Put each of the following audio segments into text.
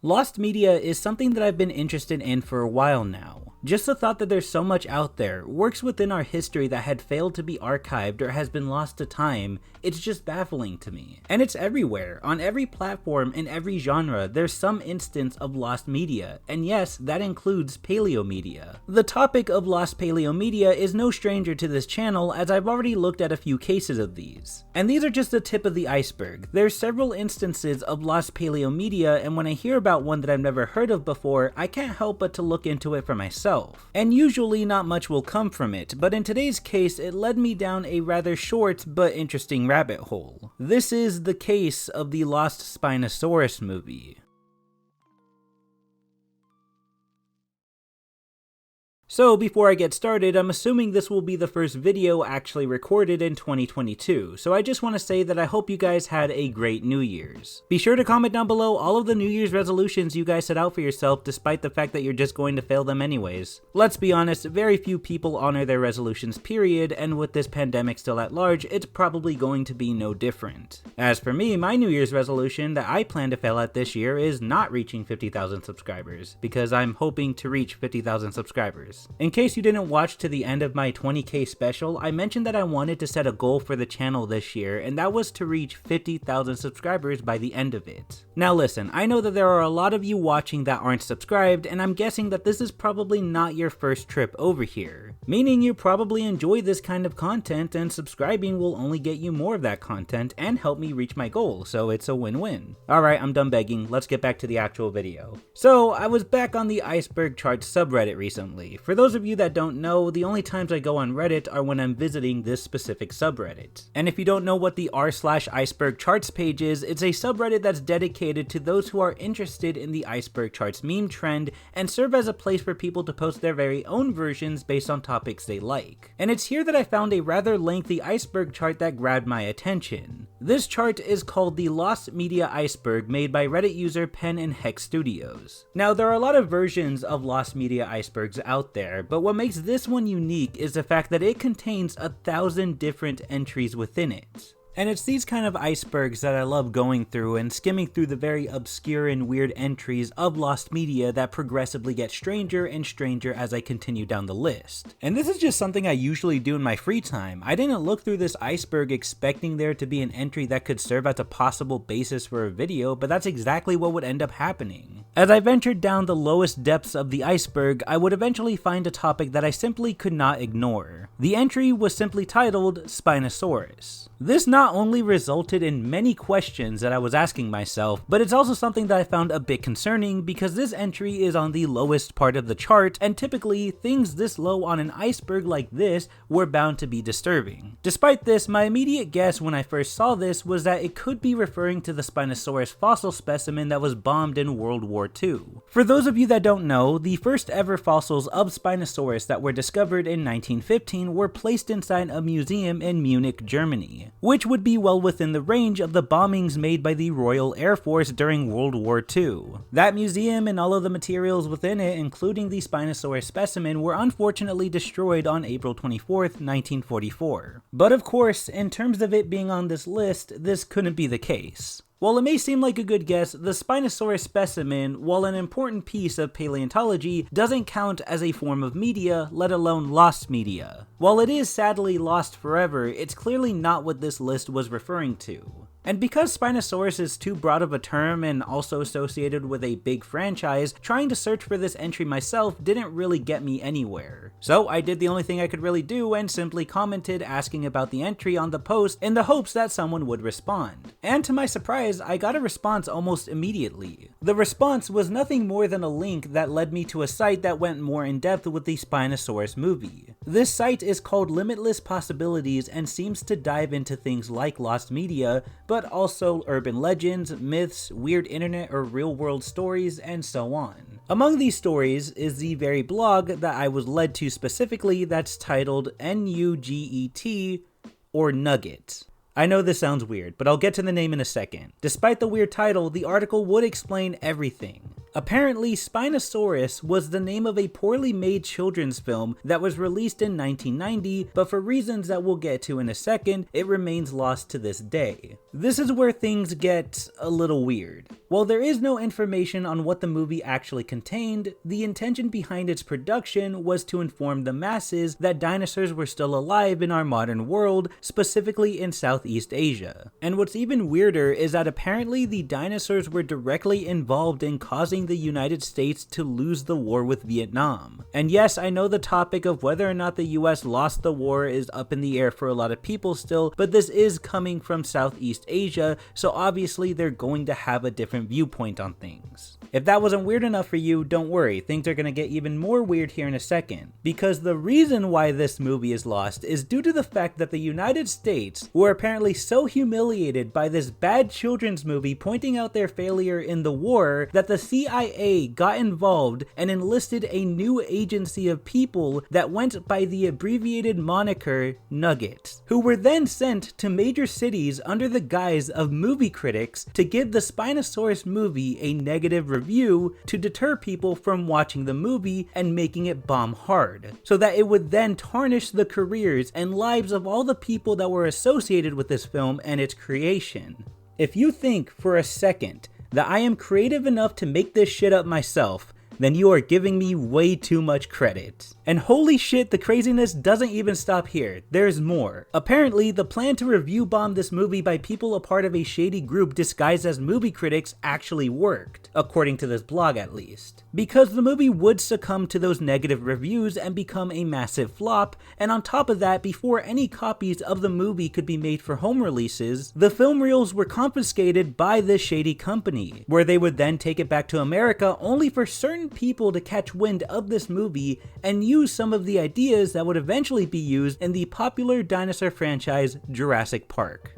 Lost media is something that I've been interested in for a while now. Just the thought that there's so much out there, works within our history that had failed to be archived or has been lost to time, it's just baffling to me. And it's everywhere, on every platform, in every genre, there's some instance of lost media, and yes, that includes paleo media. The topic of lost paleo media is no stranger to this channel, as I've already looked at a few cases of these. And these are just the tip of the iceberg. There's several instances of lost paleo media, and when I hear about one that I've never heard of before, I can't help but to look into it for myself. And usually not much will come from it, but in today's case it led me down a rather short but interesting rabbit hole. This is the case of the lost Spinosaurus movie. So before I get started, I'm assuming this will be the first video actually recorded in 2022, so I just want to say that I hope you guys had a great New Year's. Be sure to comment down below all of the New Year's resolutions you guys set out for yourself, despite the fact that you're just going to fail them anyways. Let's be honest, very few people honor their resolutions period, and with this pandemic still at large, it's probably going to be no different. As for me, my New Year's resolution that I plan to fail at this year is not reaching 50,000 subscribers, because I'm hoping to reach 50,000 subscribers. In case you didn't watch to the end of my 20k special, I mentioned that I wanted to set a goal for the channel this year, and that was to reach 50,000 subscribers by the end of it. Now listen, I know that there are a lot of you watching that aren't subscribed, and I'm guessing that this is probably not your first trip over here. Meaning you probably enjoy this kind of content, and subscribing will only get you more of that content and help me reach my goal, so it's a win-win. Alright, I'm done begging, let's get back to the actual video. So, I was back on the Iceberg charts subreddit recently. For those of you that don't know, the only times I go on Reddit are when I'm visiting this specific subreddit. And if you don't know what the r/iceberg charts page is, it's a subreddit that's dedicated to those who are interested in the iceberg charts meme trend and serve as a place for people to post their very own versions based on topics they like. And it's here that I found a rather lengthy iceberg chart that grabbed my attention. This chart is called the Lost Media Iceberg, made by Reddit user Penandhexstudios. Now there are a lot of versions of Lost Media icebergs out there, but what makes this one unique is the fact that it contains 1,000 different entries within it. And it's these kind of icebergs that I love going through and skimming through the very obscure and weird entries of lost media that progressively get stranger and stranger as I continue down the list. And this is just something I usually do in my free time. I didn't look through this iceberg expecting there to be an entry that could serve as a possible basis for a video, but that's exactly what would end up happening. As I ventured down the lowest depths of the iceberg, I would eventually find a topic that I simply could not ignore. The entry was simply titled Spinosaurus. This not only resulted in many questions that I was asking myself, but it's also something that I found a bit concerning because this entry is on the lowest part of the chart, and typically things this low on an iceberg like this were bound to be disturbing. Despite this, my immediate guess when I first saw this was that it could be referring to the Spinosaurus fossil specimen that was bombed in World War II. For those of you that don't know, the first ever fossils of Spinosaurus that were discovered in 1915 were placed inside a museum in Munich, Germany, which would be well within the range of the bombings made by the Royal Air Force during World War II. That museum and all of the materials within it, including the Spinosaurus specimen, were unfortunately destroyed on April 24th, 1944. But of course, in terms of it being on this list, this couldn't be the case. While it may seem like a good guess, the Spinosaurus specimen, while an important piece of paleontology, doesn't count as a form of media, let alone lost media. While it is sadly lost forever, it's clearly not what this list was referring to. And because Spinosaurus is too broad of a term and also associated with a big franchise, trying to search for this entry myself didn't really get me anywhere. So I did the only thing I could really do and simply commented asking about the entry on the post in the hopes that someone would respond. And to my surprise, I got a response almost immediately. The response was nothing more than a link that led me to a site that went more in depth with the Spinosaurus movie. This site is called Limitless Possibilities and seems to dive into things like lost media, but also urban legends, myths, weird internet or real world stories, and so on. Among these stories is the very blog that I was led to specifically that's titled N.U.G.E.T or N.U.G.E.T. I know this sounds weird, but I'll get to the name in a second. Despite the weird title, the article would explain everything. Apparently, Spinosaurus was the name of a poorly made children's film that was released in 1990, but for reasons that we'll get to in a second, it remains lost to this day. This is where things get a little weird. While there is no information on what the movie actually contained, the intention behind its production was to inform the masses that dinosaurs were still alive in our modern world, specifically in Southeast Asia. And what's even weirder is that apparently the dinosaurs were directly involved in causing the United States to lose the war with Vietnam. And yes, I know the topic of whether or not the US lost the war is up in the air for a lot of people still, but this is coming from Southeast Asia, so obviously they're going to have a different viewpoint on things. If that wasn't weird enough for you, don't worry, things are going to get even more weird here in a second. Because the reason why this movie is lost is due to the fact that the United States were apparently so humiliated by this bad children's movie pointing out their failure in the war that the CIA got involved and enlisted a new agency of people that went by the abbreviated moniker N.U.G.E.T, who were then sent to major cities under the guise of movie critics to give the Spinosaurus movie a negative review to deter people from watching the movie and making it bomb hard, so that it would then tarnish the careers and lives of all the people that were associated with this film and its creation. If you think for a second that I am creative enough to make this shit up myself, then you are giving me way too much credit. And holy shit, the craziness doesn't even stop here. There's more. Apparently, the plan to review bomb this movie by people a part of a shady group disguised as movie critics actually worked, according to this blog at least. Because the movie would succumb to those negative reviews and become a massive flop, and on top of that, before any copies of the movie could be made for home releases, the film reels were confiscated by this shady company, where they would then take it back to America only for certain people to catch wind of this movie and use some of the ideas that would eventually be used in the popular dinosaur franchise Jurassic Park.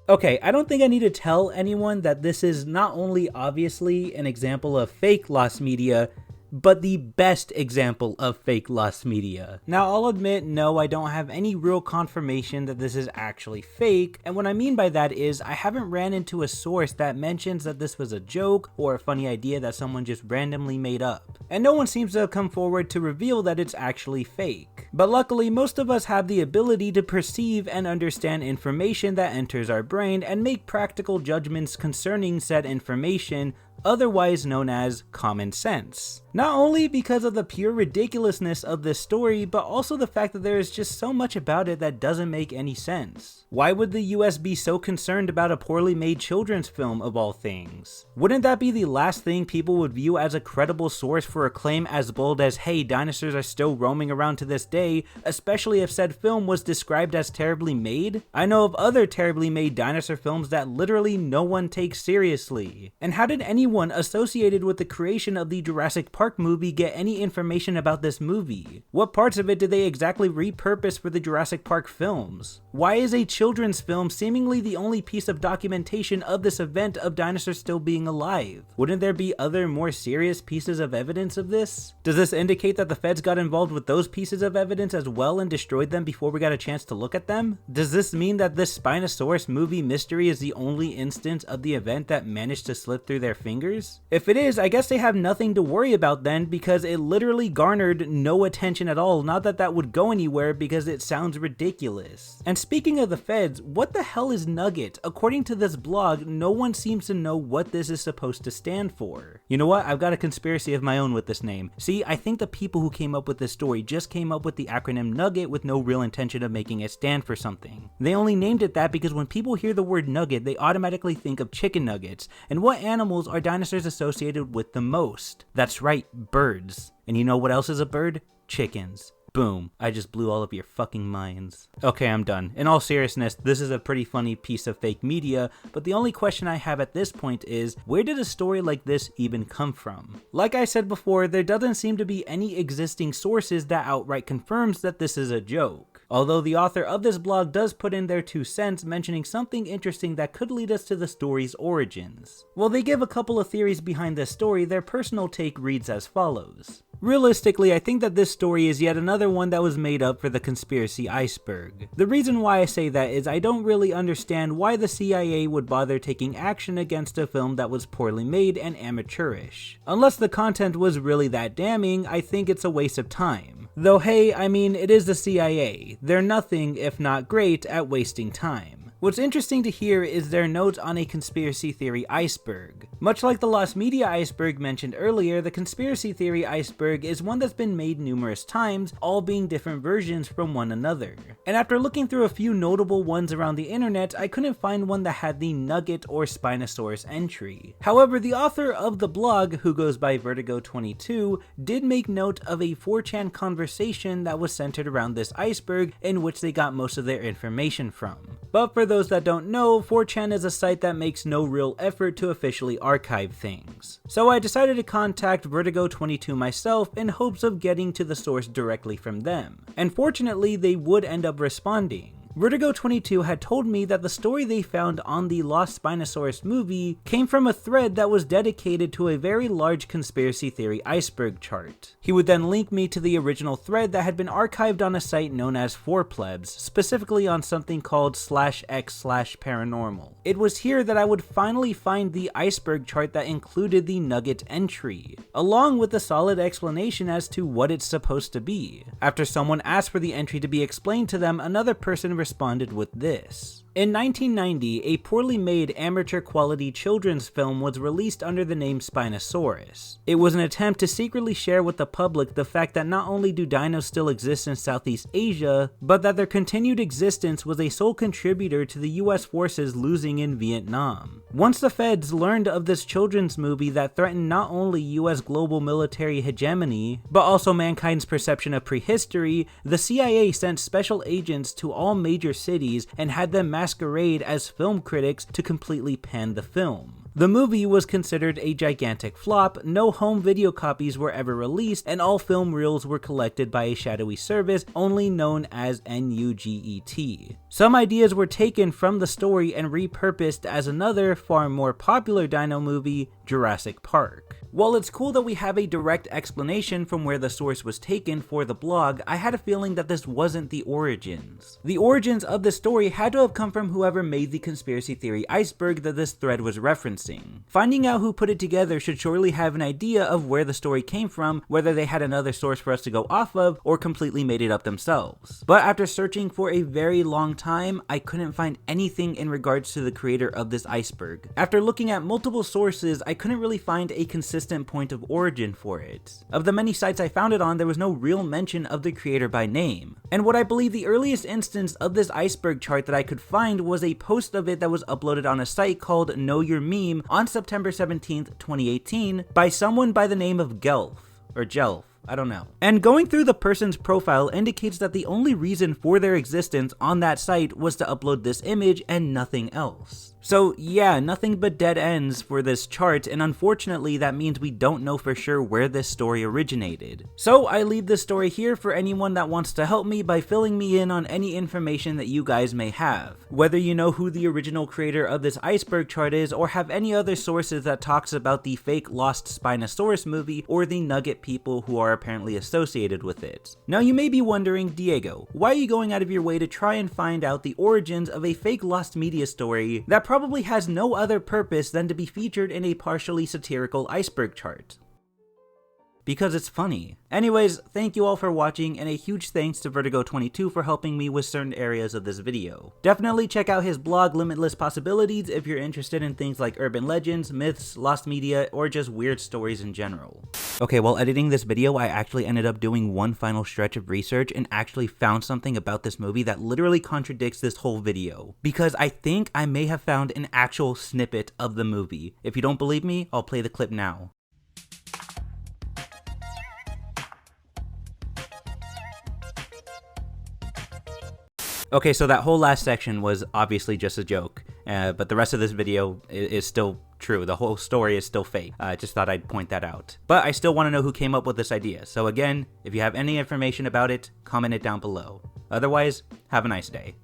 Okay, I don't think I need to tell anyone that this is not only obviously an example of fake lost media, but the best example of fake lost media. Now, I'll admit, no, I don't have any real confirmation that this is actually fake, and what I mean by that is I haven't ran into a source that mentions that this was a joke or a funny idea that someone just randomly made up. And no one seems to have come forward to reveal that it's actually fake. But luckily, most of us have the ability to perceive and understand information that enters our brain and make practical judgments concerning said information, otherwise known as common sense. Not only because of the pure ridiculousness of this story, but also the fact that there is just so much about it that doesn't make any sense. Why would the US be so concerned about a poorly made children's film of all things? Wouldn't that be the last thing people would view as a credible source for a claim as bold as, hey, dinosaurs are still roaming around to this day, especially if said film was described as terribly made? I know of other terribly made dinosaur films that literally no one takes seriously. And how did anyone associated with the creation of the Jurassic Park movie get any information about this movie? What parts of it did they exactly repurpose for the Jurassic Park films? Why is a children's film seemingly the only piece of documentation of this event of dinosaurs still being alive? Wouldn't there be other more serious pieces of evidence of this? Does this indicate that the feds got involved with those pieces of evidence as well and destroyed them before we got a chance to look at them? Does this mean that this Spinosaurus movie mystery is the only instance of the event that managed to slip through their fingers? If it is, I guess they have nothing to worry about then, because it literally garnered no attention at all. Not that that would go anywhere, because it sounds ridiculous. And speaking of the feds, what the hell is N.U.G.E.T? According to this blog, no one seems to know what this is supposed to stand for. You know what? I've got a conspiracy of my own with this name. See, I think the people who came up with this story just came up with the acronym N.U.G.E.T with no real intention of making it stand for something. They only named it that because when people hear the word nugget, they automatically think of chicken nuggets. And what animals are dinosaurs associated with the most? That's right, birds. And you know what else is a bird? Chickens. Boom. I just blew all of your fucking minds. Okay, I'm done. In all seriousness, this is a pretty funny piece of fake media, but the only question I have at this point is, where did a story like this even come from? Like I said before, there doesn't seem to be any existing sources that outright confirms that this is a joke. Although the author of this blog does put in their 2 cents mentioning something interesting that could lead us to the story's origins. While they give a couple of theories behind this story, their personal take reads as follows. Realistically, I think that this story is yet another one that was made up for the conspiracy iceberg. The reason why I say that is I don't really understand why the CIA would bother taking action against a film that was poorly made and amateurish. Unless the content was really that damning, I think it's a waste of time. Though hey, I mean, it is the CIA. They're nothing if not great at wasting time. What's interesting to hear is their note on a conspiracy theory iceberg. Much like the lost media iceberg mentioned earlier, the conspiracy theory iceberg is one that's been made numerous times, all being different versions from one another. And after looking through a few notable ones around the internet, I couldn't find one that had the N.U.G.E.T or Spinosaurus entry. However, the author of the blog, who goes by Vertigo22, did make note of a 4chan conversation that was centered around this iceberg in which they got most of their information from. But for those that don't know, 4chan is a site that makes no real effort to officially archive things. So I decided to contact Vertigo22 myself in hopes of getting to the source directly from them. And fortunately, they would end up responding. Vertigo22 had told me that the story they found on the Lost Spinosaurus movie came from a thread that was dedicated to a very large conspiracy theory iceberg chart. He would then link me to the original thread that had been archived on a site known as 4plebs, specifically on something called /x/paranormal. It was here that I would finally find the iceberg chart that included the N.U.G.E.T entry, along with a solid explanation as to what it's supposed to be. After someone asked for the entry to be explained to them, another person responded with this. In 1990, a poorly made amateur-quality children's film was released under the name Spinosaurus. It was an attempt to secretly share with the public the fact that not only do dinos still exist in Southeast Asia, but that their continued existence was a sole contributor to the US forces losing in Vietnam. Once the feds learned of this children's movie that threatened not only US global military hegemony, but also mankind's perception of prehistory, the CIA sent special agents to all major cities and had them masquerade as film critics to completely pan the film. The movie was considered a gigantic flop, no home video copies were ever released, and all film reels were collected by a shadowy service only known as N.U.G.E.T. Some ideas were taken from the story and repurposed as another, far more popular dino movie, Jurassic Park. While it's cool that we have a direct explanation from where the source was taken for the blog, I had a feeling that this wasn't the origins. The origins of the story had to have come from whoever made the conspiracy theory iceberg that this thread was referencing. Finding out who put it together should surely have an idea of where the story came from, whether they had another source for us to go off of or completely made it up themselves. But after searching for a very long time, I couldn't find anything in regards to the creator of this iceberg. After looking at multiple sources, I couldn't really find a consistent point of origin for it. Of the many sites I found it on, there was no real mention of the creator by name. And what I believe the earliest instance of this iceberg chart that I could find was a post of it that was uploaded on a site called Know Your Meme on September 17th, 2018 by someone by the name of Gelf, or Jelf. I don't know. And going through the person's profile indicates that the only reason for their existence on that site was to upload this image and nothing else. So yeah, nothing but dead ends for this chart, and unfortunately that means we don't know for sure where this story originated. So I leave this story here for anyone that wants to help me by filling me in on any information that you guys may have. Whether you know who the original creator of this iceberg chart is, or have any other sources that talks about the fake Lost Spinosaurus movie, or the N.U.G.E.T people who are apparently associated with it. Now you may be wondering, Diego, why are you going out of your way to try and find out the origins of a fake lost media story that probably has no other purpose than to be featured in a partially satirical iceberg chart? Because it's funny. Anyways, thank you all for watching, and a huge thanks to Vertigo22 for helping me with certain areas of this video. Definitely check out his blog Limitless Possibilities if you're interested in things like urban legends, myths, lost media, or just weird stories in general. Okay, while editing this video, I actually ended up doing one final stretch of research and actually found something about this movie that literally contradicts this whole video. Because I think I may have found an actual snippet of the movie. If you don't believe me, I'll play the clip now. Okay, so that whole last section was obviously just a joke, but the rest of this video is still true. The whole story is still fake. I just thought I'd point that out. But I still want to know who came up with this idea. So again, if you have any information about it, comment it down below. Otherwise, have a nice day.